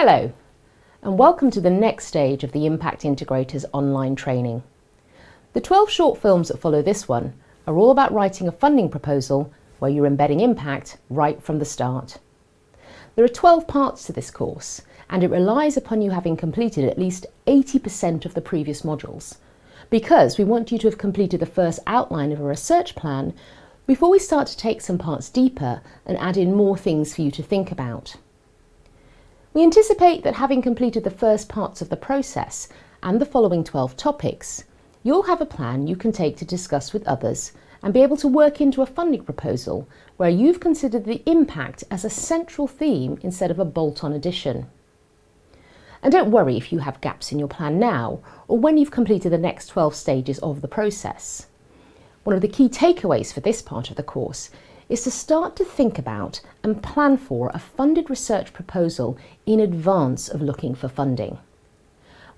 Hello, and welcome to the next stage of the Impact Integrators online training. The 12 short films that follow this one are all about writing a funding proposal where you're embedding impact right from the start. There are 12 parts to this course, and it relies upon you having completed at least 80% of the previous modules, because we want you to have completed the first outline of a research plan before we start to take some parts deeper and add in more things for you to think about. We anticipate that having completed the first parts of the process and the following 12 topics, you'll have a plan you can take to discuss with others and be able to work into a funding proposal where you've considered the impact as a central theme instead of a bolt-on addition. And don't worry if you have gaps in your plan now or when you've completed the next 12 stages of the process. One of the key takeaways for this part of the course is to start to think about and plan for a funded research proposal in advance of looking for funding.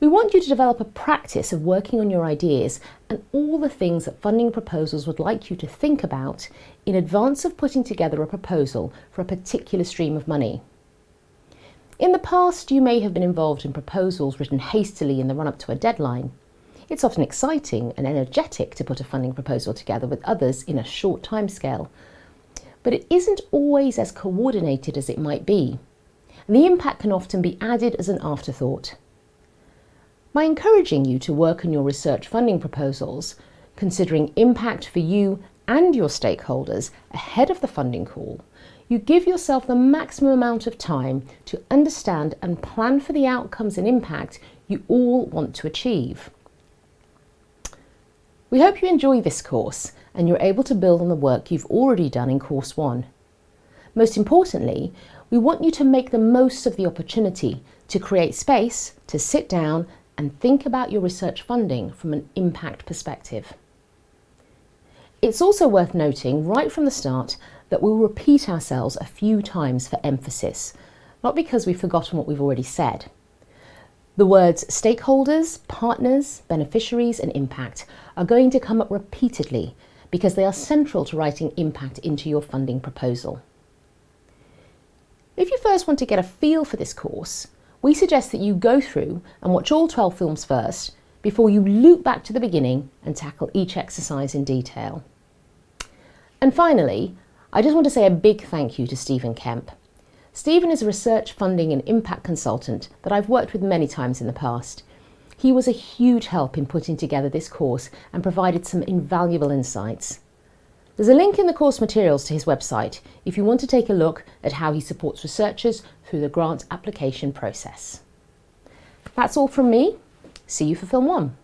We want you to develop a practice of working on your ideas and all the things that funding proposals would like you to think about in advance of putting together a proposal for a particular stream of money. In the past, you may have been involved in proposals written hastily in the run-up to a deadline. It's often exciting and energetic to put a funding proposal together with others in a short timescale, but it isn't always as coordinated as it might be, and the impact can often be added as an afterthought. By encouraging you to work on your research funding proposals, considering impact for you and your stakeholders ahead of the funding call, you give yourself the maximum amount of time to understand and plan for the outcomes and impact you all want to achieve. We hope you enjoy this course and you're able to build on the work you've already done in Course 1. Most importantly, we want you to make the most of the opportunity to create space to sit down and think about your research funding from an impact perspective. It's also worth noting right from the start that we'll repeat ourselves a few times for emphasis, not because we've forgotten what we've already said. The words stakeholders, partners, beneficiaries and impact are going to come up repeatedly because they are central to writing impact into your funding proposal. If you first want to get a feel for this course, we suggest that you go through and watch all 12 films first before you loop back to the beginning and tackle each exercise in detail. And finally, I just want to say a big thank you to Stephen Kemp. Stephen is a research funding and impact consultant that I've worked with many times in the past. He was a huge help in putting together this course and provided some invaluable insights. There's a link in the course materials to his website if you want to take a look at how he supports researchers through the grant application process. That's all from me. See you for Film 1.